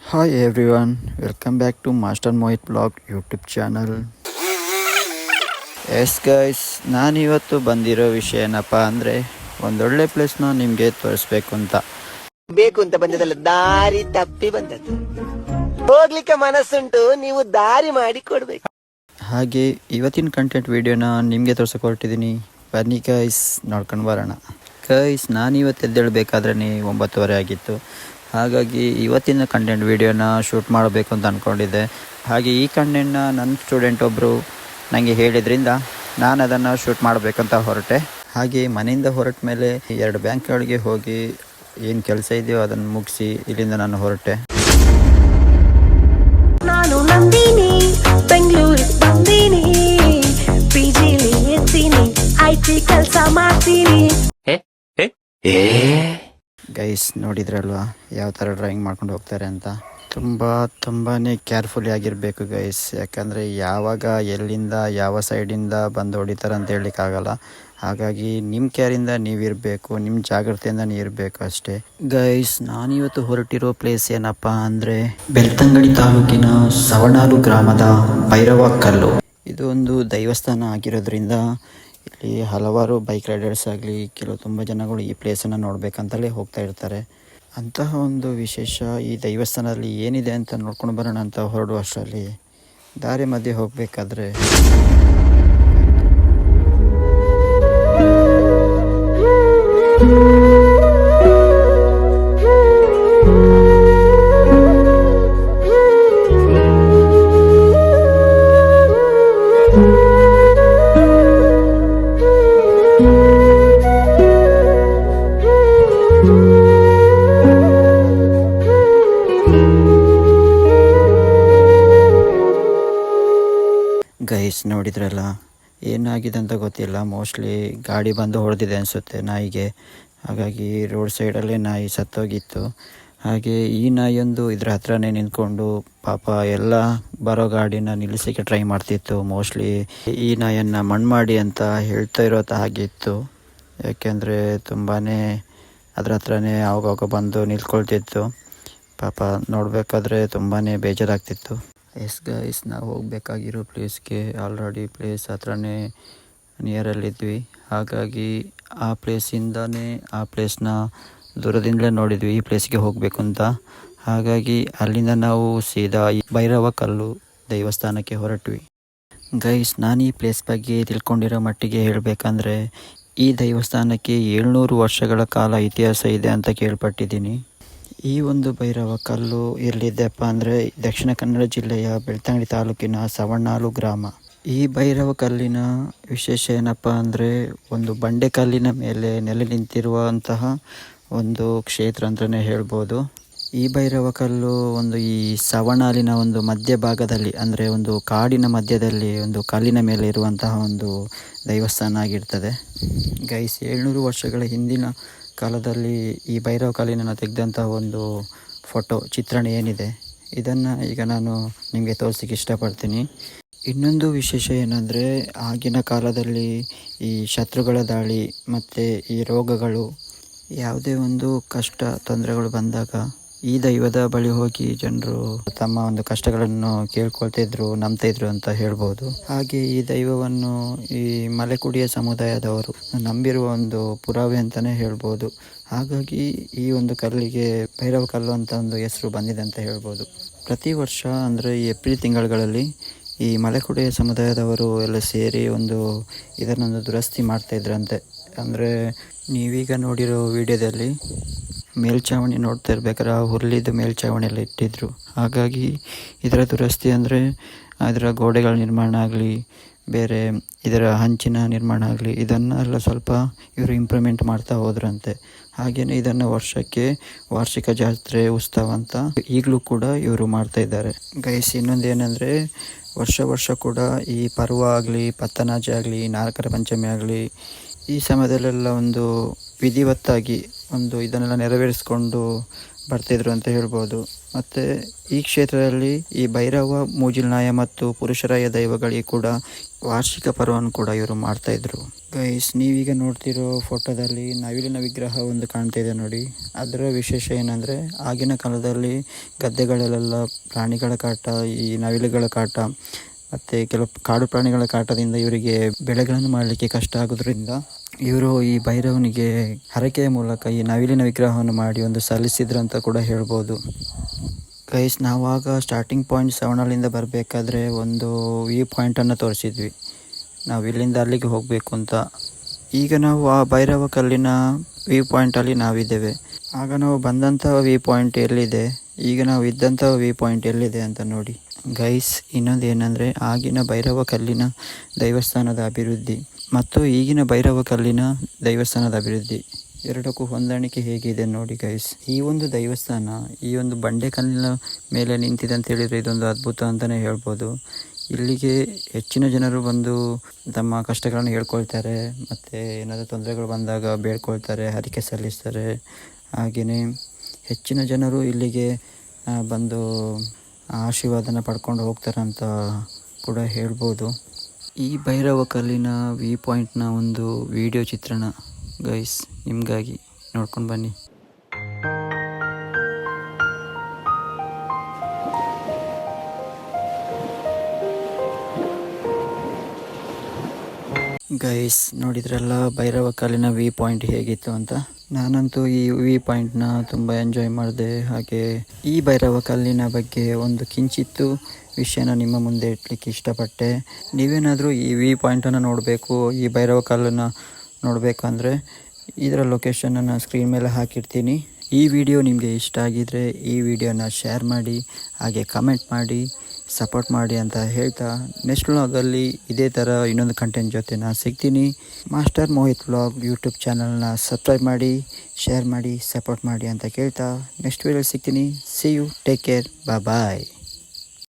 Hi everyone, welcome back to Master Mohit Blog YouTube channel. Yes guys, ನಾನಿವತ್ತು ಬಂದಿರೋ ವಿಷಯ ಏನಪ್ಪ ಅಂದರೆ ಒಂದೊಳ್ಳೆ ಪ್ಲೇಸ್ನ ನಿಮಗೆ ತೋರಿಸ್ಬೇಕು ಅಂತ ಬಂದದಲ್ಲ, ದಾರಿ ತಪ್ಪಿ ಬಂದದ್ದು. ಹೋಗ್ಲಿಕ್ಕೆ ಮನಸ್ಸುಂಟು, ನೀವು ದಾರಿ ಮಾಡಿ ಕೊಡ್ಬೇಕು. ಹಾಗೆ ಇವತ್ತಿನ ಕಂಟೆಂಟ್ ವಿಡಿಯೋನ ನಿಮಗೆ ತೋರ್ಸಕ್ಕೆ ಹೊರಟಿದ್ದೀನಿ. ಬನ್ನಿ ಗೈಸ್, ನೋಡ್ಕೊಂಡು ಬರೋಣ. ಗೈಸ್, ನಾನಿವತ್ತು ಎದ್ದೇಳಬೇಕಾದ್ರೆ 9:30 ಆಗಿತ್ತು. ಹಾಗಾಗಿ ಇವತ್ತಿನ ಕಂಟೆಂಟ್ ವಿಡಿಯೋನ ಶೂಟ್ ಮಾಡಬೇಕು ಅಂತ ಅಂದ್ಕೊಂಡಿದ್ದೆ. ಹಾಗೆ ಈ ಕಂಟೆಂಟ್ನ ನನ್ನ ಸ್ಟೂಡೆಂಟ್ ಒಬ್ಬರು ನನಗೆ ಹೇಳಿದ್ರಿಂದ ನಾನು ಅದನ್ನು ಶೂಟ್ ಮಾಡಬೇಕಂತ ಹೊರಟೆ. ಹಾಗೆ ಮನೆಯಿಂದ ಹೊರಟ ಮೇಲೆ 2 ಬ್ಯಾಂಕ್ಗಳಿಗೆ ಹೋಗಿ ಏನು ಕೆಲಸ ಇದೆಯೋ ಅದನ್ನು ಮುಗಿಸಿ ಇಲ್ಲಿಂದ ನಾನು ಹೊರಟೆ. ನಾನು ನಂದಿನಿ, ಬೆಂಗಳೂರಿಗೆ ಬಂದೀನಿ, ಪಿಜಿಲಿ ಇರ್ತೀನಿ, ಐಟಿ ಕೆಲಸ ಮಾಡ್ತೀನಿ. ಗೈಸ್, ನೋಡಿದ್ರಲ್ವಾ ಯಾವ ಥರ ಡ್ರಾಯಿಂಗ್ ಮಾಡ್ಕೊಂಡು ಹೋಗ್ತಾರೆ ಅಂತ. ತುಂಬಾ ಕೇರ್ಫುಲಿ ಆಗಿರಬೇಕು ಗೈಸ್. ಯಾಕಂದರೆ ಯಾವಾಗ ಎಲ್ಲಿಂದ ಯಾವ ಸೈಡಿಂದ ಬಂದು ಹೊಡಿತಾರೆ ಅಂತ ಹೇಳಲಿಕ್ಕಾಗಲ್ಲ. ಹಾಗಾಗಿ ನಿಮ್ಮ ಕೇರಿಂದ ನೀವಿರಬೇಕು, ನಿಮ್ಮ ಜಾಗ್ರತೆಯಿಂದ ನೀವಿರಬೇಕು ಅಷ್ಟೇ. ಗೈಸ್, ನಾನಿವತ್ತು ಹೊರಟಿರೋ ಪ್ಲೇಸ್ ಏನಪ್ಪ ಅಂದರೆ ಬೆಳ್ತಂಗಡಿ ತಾಲೂಕಿನ ಸವಣಾಲು ಗ್ರಾಮದ ಭೈರವ ಕಲ್ಲು. ಇದು ಒಂದು ದೈವಸ್ಥಾನ ಆಗಿರೋದ್ರಿಂದ ಇಲ್ಲಿ ಹಲವಾರು ಬೈಕ್ ರೈಡರ್ಸ್ ಆಗಲಿ ತುಂಬ ಜನಗಳು ಈ ಪ್ಲೇಸನ್ನು ನೋಡಬೇಕಂತಲೇ ಹೋಗ್ತಾ ಇರ್ತಾರೆ. ಅಂತಹ ಒಂದು ವಿಶೇಷ ಈ ದೈವಸ್ಥಾನದಲ್ಲಿ ಏನಿದೆ ಅಂತ ನೋಡ್ಕೊಂಡು ಬರೋಣ ಅಂತ ಹೊರಡುವಷ್ಟರಲ್ಲಿ ದಾರಿ ಮಧ್ಯೆ ಹೋಗಬೇಕಾದ್ರೆ ಗೈಸ್, ನೋಡಿದ್ರಲ್ಲ ಏನಾಗಿದೆ ಅಂತ ಗೊತ್ತಿಲ್ಲ. ಮೋಸ್ಟ್ಲಿ ಗಾಡಿ ಬಂದು ಹೊಡೆದಿದೆ ಅನಿಸುತ್ತೆ ನಾಯಿಗೆ. ಹಾಗಾಗಿ ರೋಡ್ ಸೈಡಲ್ಲೇ ನಾಯಿ ಸತ್ತೋಗಿತ್ತು. ಹಾಗೆ ಈ ನಾಯಿಯೊಂದು ಇದ್ರ ಹತ್ರನೇ ನಿಂತ್ಕೊಂಡು ಪಾಪ ಎಲ್ಲ ಬರೋ ಗಾಡಿನ ನಿಲ್ಲಿಸೋಕ್ಕೆ ಟ್ರೈ ಮಾಡ್ತಿತ್ತು. ಮೋಸ್ಟ್ಲಿ ಈ ನಾಯಿಯನ್ನು ಮಣ್ಣು ಮಾಡಿ ಅಂತ ಹೇಳ್ತಾ ಇರೋ ಹಾಗಿತ್ತು. ಯಾಕೆಂದರೆ ತುಂಬಾ ಅದ್ರ ಹತ್ರನೇ ಆವಾಗ ಬಂದು ನಿಲ್ಕೊಳ್ತಿತ್ತು. ಪಾಪ ನೋಡಬೇಕಾದ್ರೆ ತುಂಬಾ ಬೇಜಾರಾಗ್ತಿತ್ತು. ಎಸ್ ಗೈಸ್, ನಾವು ಹೋಗಬೇಕಾಗಿರೋ ಪ್ಲೇಸ್ಗೆ ಆಲ್ರೆಡಿ ಪ್ಲೇಸ್ ಹತ್ರನೇ ನಿಯರಲ್ಲಿದ್ವಿ. ಹಾಗಾಗಿ ಆ ಪ್ಲೇಸಿಂದನೇ ಆ ಪ್ಲೇಸ್ನ ದೂರದಿಂದಲೇ ನೋಡಿದ್ವಿ ಈ ಪ್ಲೇಸ್ಗೆ ಹೋಗಬೇಕು ಅಂತ. ಹಾಗಾಗಿ ಅಲ್ಲಿಂದ ನಾವು ಸೀದಾ ಭೈರವ ಕಲ್ಲು ದೇವಸ್ಥಾನಕ್ಕೆ ಹೊರಟ್ವಿ. ಗೈಸ್, ನಾನು ಈ ಪ್ಲೇಸ್ ಬಗ್ಗೆ ತಿಳ್ಕೊಂಡಿರೋ ಮಟ್ಟಿಗೆ ಹೇಳಬೇಕಂದ್ರೆ ಈ ದೇವಸ್ಥಾನಕ್ಕೆ 700 ವರ್ಷಗಳ ಕಾಲ ಇತಿಹಾಸ ಇದೆ ಅಂತ ಕೇಳ್ಪಟ್ಟಿದ್ದೀನಿ. ಈ ಒಂದು ಭೈರವ ಕಲ್ಲು ಎಲ್ಲಿದೆಯಪ್ಪ ಅಂದರೆ ದಕ್ಷಿಣ ಕನ್ನಡ ಜಿಲ್ಲೆಯ ಬೆಳ್ತಂಗಡಿ ತಾಲೂಕಿನ ಸವಣಾಲು ಗ್ರಾಮ. ಈ ಭೈರವ ಕಲ್ಲಿನ ವಿಶೇಷ ಏನಪ್ಪ ಅಂದರೆ ಒಂದು ಬಂಡೆಕಲ್ಲಿನ ಮೇಲೆ ನೆಲೆ ನಿಂತಿರುವಂತಹ ಒಂದು ಕ್ಷೇತ್ರ ಅಂತಲೇ ಹೇಳ್ಬೋದು. ಈ ಭೈರವ ಕಲ್ಲು ಈ ಸವಣಾಲಿನ ಒಂದು ಮಧ್ಯಭಾಗದಲ್ಲಿ ಅಂದರೆ ಒಂದು ಕಾಡಿನ ಮಧ್ಯದಲ್ಲಿ ಒಂದು ಕಲ್ಲಿನ ಮೇಲೆ ಇರುವಂತಹ ಒಂದು ದೇವಸ್ಥಾನ ಆಗಿರ್ತದೆ. ಗೈಸ್, 700 ವರ್ಷಗಳ ಹಿಂದಿನ ಕಾಲದಲ್ಲಿ ಈ ಭೈರವ ಕಲ್ಲಿನ ತೆಗೆದಂತಹ ಒಂದು ಚಿತ್ರಣ ಏನಿದೆ ಇದನ್ನು ಈಗ ನಾನು ನಿಮಗೆ ತೋರಿಸಲಿಕ್ಕೆ ಇಷ್ಟಪಡ್ತೀನಿ. ಇನ್ನೊಂದು ವಿಶೇಷ ಏನಂದರೆ ಆಗಿನ ಕಾಲದಲ್ಲಿ ಈ ಶತ್ರುಗಳ ದಾಳಿ ಮತ್ತು ಈ ರೋಗಗಳು ಯಾವುದೇ ಒಂದು ಕಷ್ಟ ತೊಂದರೆಗಳು ಬಂದಾಗ ಈ ದೈವದ ಬಳಿ ಹೋಗಿ ಜನರು ತಮ್ಮ ಒಂದು ಕಷ್ಟಗಳನ್ನು ಕೇಳ್ಕೊಳ್ತಿದ್ರು, ನಂಬ್ತಿದ್ರು ಅಂತ ಹೇಳ್ಬೋದು. ಹಾಗೆ ಈ ದೈವವನ್ನು ಈ ಮಲೆಕುಡಿಯ ಸಮುದಾಯದವರು ನಂಬಿರುವ ಒಂದು ಪುರಾವೆ ಅಂತಲೇ ಹೇಳ್ಬೋದು. ಹಾಗಾಗಿ ಈ ಒಂದು ಕಲ್ಲಿಗೆ ಭೈರವ ಕಲ್ಲು ಅಂತ ಒಂದು ಹೆಸರು ಬಂದಿದೆ ಅಂತ ಹೇಳ್ಬೋದು. ಪ್ರತಿ ವರ್ಷ ಅಂದರೆ ಈ ಏಪ್ರಿಲ್ ತಿಂಗಳುಗಳಲ್ಲಿ ಈ ಮಲೆಕುಡಿಯ ಸಮುದಾಯದವರು ಎಲ್ಲ ಸೇರಿ ಇದನ್ನೊಂದು ದುರಸ್ತಿ ಮಾಡ್ತಾಯಿದ್ರಂತೆ. ಅಂದರೆ ನೀವೀಗ ನೋಡಿರೋ ವಿಡಿಯೋದಲ್ಲಿ ಮೇಲ್ಛಾವಣಿ ನೋಡ್ತಾ ಇರ್ಬೇಕಾದ್ರೆ ಆ ಹುರ್ಲಿದ್ದು ಮೇಲ್ಛಾವಣಿಯೆಲ್ಲ ಇಟ್ಟಿದ್ರು. ಹಾಗಾಗಿ ಇದರ ದುರಸ್ತಿ ಅಂದರೆ ಅದರ ಗೋಡೆಗಳ ನಿರ್ಮಾಣ ಆಗಲಿ, ಬೇರೆ ಇದರ ಹಂಚಿನ ನಿರ್ಮಾಣ ಆಗಲಿ, ಇದನ್ನೆಲ್ಲ ಸ್ವಲ್ಪ ಇವರು ಇಂಪ್ರೂವ್ಮೆಂಟ್ ಮಾಡ್ತಾ ಹೋದ್ರಂತೆ. ಹಾಗೆಯೇ ಇದನ್ನು ವರ್ಷಕ್ಕೆ ವಾರ್ಷಿಕ ಜಾತ್ರೆ ಉತ್ಸವ ಅಂತ ಈಗಲೂ ಕೂಡ ಇವರು ಮಾಡ್ತಾ ಇದ್ದಾರೆ. ಗೈಸ್, ಇನ್ನೊಂದು ಏನಂದರೆ ವರ್ಷ ಕೂಡ ಈ ಪರ್ವ ಆಗಲಿ, ಪತ್ತನಾಜಿ ಆಗಲಿ, ನಾರಕರ ಪಂಚಮಿ ಆಗಲಿ ಈ ಸಮಯದಲ್ಲೆಲ್ಲ ಒಂದು ವಿಧಿವತ್ತಾಗಿ ಇದನ್ನೆಲ್ಲ ನೆರವೇರಿಸ್ಕೊಂಡು ಬರ್ತಿದ್ರು ಅಂತ ಹೇಳ್ಬೋದು. ಮತ್ತು ಈ ಕ್ಷೇತ್ರದಲ್ಲಿ ಈ ಭೈರವ, ಮೂಜಿಲ್ನಾಯ ಮತ್ತು ಪುರುಷರಾಯ ದೈವಗಳಿಗೆ ಕೂಡ ವಾರ್ಷಿಕ ಪರ್ವವನ್ನು ಕೂಡ ಇವರು ಮಾಡ್ತಾಯಿದ್ರು. ಗೈಸ್, ನೀವೀಗ ನೋಡ್ತಿರೋ ಫೋಟೋದಲ್ಲಿ ನವಿಲಿನ ವಿಗ್ರಹ ಒಂದು ಕಾಣ್ತಾ ಇದೆ ನೋಡಿ. ಅದರ ವಿಶೇಷ ಏನಂದರೆ, ಆಗಿನ ಕಾಲದಲ್ಲಿ ಗದ್ದೆಗಳಲ್ಲೆಲ್ಲ ಪ್ರಾಣಿಗಳ ಕಾಟ, ಈ ನವಿಲುಗಳ ಕಾಟ ಮತ್ತು ಕೆಲವು ಕಾಡು ಪ್ರಾಣಿಗಳ ಕಾಟದಿಂದ ಇವರಿಗೆ ಬೆಳೆಗಳನ್ನು ಮಾಡಲಿಕ್ಕೆ ಕಷ್ಟ ಆಗೋದ್ರಿಂದ ಇವರು ಈ ಭೈರವನಿಗೆ ಹರಕೆಯ ಮೂಲಕ ಈ ನವಿಲಿನ ವಿಗ್ರಹವನ್ನು ಮಾಡಿ ಒಂದು ಸಲ್ಲಿಸಿದ್ರು ಅಂತ ಕೂಡ ಹೇಳ್ಬೋದು. ಗೈಸ್, ನಾವಾಗ ಸ್ಟಾರ್ಟಿಂಗ್ ಪಾಯಿಂಟ್ 7 ಬರಬೇಕಾದ್ರೆ ಒಂದು ವ್ಯೂ ಪಾಯಿಂಟನ್ನು ತೋರಿಸಿದ್ವಿ. ನಾವು ಇಲ್ಲಿಂದ ಅಲ್ಲಿಗೆ ಹೋಗಬೇಕು ಅಂತ. ಈಗ ನಾವು ಆ ಭೈರವ ಕಲ್ಲಿನ ವ್ಯೂ ಪಾಯಿಂಟಲ್ಲಿ ನಾವಿದ್ದೇವೆ. ಆಗ ನಾವು ಬಂದಂಥ ವ್ಯೂ ಪಾಯಿಂಟ್ ಎಲ್ಲಿದೆ, ಈಗ ನಾವು ಇದ್ದಂಥ ವ್ಯೂ ಪಾಯಿಂಟ್ ಎಲ್ಲಿದೆ ಅಂತ ನೋಡಿ. ಗೈಸ್, ಇನ್ನೊಂದು ಏನಂದರೆ, ಆಗಿನ ಭೈರವ ಕಲ್ಲಿನ ದೈವಸ್ಥಾನದ ಅಭಿವೃದ್ಧಿ ಮತ್ತು ಈಗಿನ ಭೈರವ ಕಲ್ಲಿನ ದೈವಸ್ಥಾನದ ಅಭಿವೃದ್ಧಿ ಎರಡಕ್ಕೂ ಹೊಂದಾಣಿಕೆ ಹೇಗಿದೆ ನೋಡಿ ಗೈಸ್. ಈ ಒಂದು ದೇವಸ್ಥಾನ ಈ ಒಂದು ಬಂಡೆ ಕಲ್ಲಿನ ಮೇಲೆ ನಿಂತಿದೆ ಅಂತ ಹೇಳಿದರೆ ಇದೊಂದು ಅದ್ಭುತ ಅಂತಲೇ ಹೇಳ್ಬೋದು. ಇಲ್ಲಿಗೆ ಹೆಚ್ಚಿನ ಜನರು ಬಂದು ತಮ್ಮ ಕಷ್ಟಗಳನ್ನು ಹೇಳ್ಕೊಳ್ತಾರೆ, ಮತ್ತು ಏನಾದರೂ ತೊಂದರೆಗಳು ಬಂದಾಗ ಬೇಡ್ಕೊಳ್ತಾರೆ, ಹರಕೆ ಸಲ್ಲಿಸ್ತಾರೆ. ಹಾಗೆಯೇ ಹೆಚ್ಚಿನ ಜನರು ಇಲ್ಲಿಗೆ ಬಂದು ಆಶೀರ್ವಾದನ ಪಡ್ಕೊಂಡು ಹೋಗ್ತಾರೆ ಅಂತ ಕೂಡ ಹೇಳ್ಬೋದು. ಈ ಭೈರವ ಕಲ್ಲಿನ ವ್ಯೂ ಪಾಯಿಂಟ್ನ ಒಂದು ವಿಡಿಯೋ ಚಿತ್ರಣ ಗೈಸ್ ನಿಮಗಾಗಿ, ನೋಡ್ಕೊಂಡು ಬನ್ನಿ. ಗೈಸ್, ನೋಡಿದ್ರಲ್ಲ ಭೈರವ ಕಲ್ಲಿನ ವ್ಯೂ ಪಾಯಿಂಟ್ ಹೇಗಿತ್ತು ಅಂತ. ನಾನಂತೂ ಈ ವ್ಯೂ ಪಾಯಿಂಟ್ನ ತುಂಬ ಎಂಜಾಯ್ ಮಾಡಿದೆ. ಹಾಗೆ ಈ ಭೈರವ ಕಲ್ಲಿನ ಬಗ್ಗೆ ಒಂದು ಕಿಂಚಿತ್ತು ವಿಷಯನ ನಿಮ್ಮ ಮುಂದೆ ಇಡಲಿಕ್ಕೆ ಇಷ್ಟಪಟ್ಟೆ. ನೀವೇನಾದರೂ ಈ ವ್ಯೂ ಪಾಯಿಂಟನ್ನು ನೋಡಬೇಕು, ಈ ಭೈರವ ಕಲ್ಲನ್ನು ನೋಡಬೇಕಂದ್ರೆ ಇದರ ಲೊಕೇಶನನ್ನು ಸ್ಕ್ರೀನ್ ಮೇಲೆ ಹಾಕಿರ್ತೀನಿ. ಈ ವಿಡಿಯೋ ನಿಮಗೆ ಇಷ್ಟ ಆಗಿದರೆ ಈ ವಿಡಿಯೋನ ಶೇರ್ ಮಾಡಿ, ಹಾಗೆ ಕಮೆಂಟ್ ಮಾಡಿ, ಸಪೋರ್ಟ್ ಮಾಡಿ ಅಂತ ಹೇಳ್ತಾ, ನೆಕ್ಸ್ಟ್ ವ್ಲಾಗಲ್ಲಿ ಇದೇ ಥರ ಇನ್ನೊಂದು ಕಂಟೆಂಟ್ ಜೊತೆ ನಾನು ಸಿಗ್ತೀನಿ. ಮಾಸ್ಟರ್ ಮೋಹಿತ್ ವ್ಲಾಗ್ ಯೂಟ್ಯೂಬ್ ಚಾನಲ್ನ ಸಬ್ಸ್ಕ್ರೈಬ್ ಮಾಡಿ, ಶೇರ್ ಮಾಡಿ, ಸಪೋರ್ಟ್ ಮಾಡಿ ಅಂತ ಕೇಳ್ತಾ ನೆಕ್ಸ್ಟ್ ವಿಡಿಯೋಲಿ ಸಿಗ್ತೀನಿ. See you, take care, bye.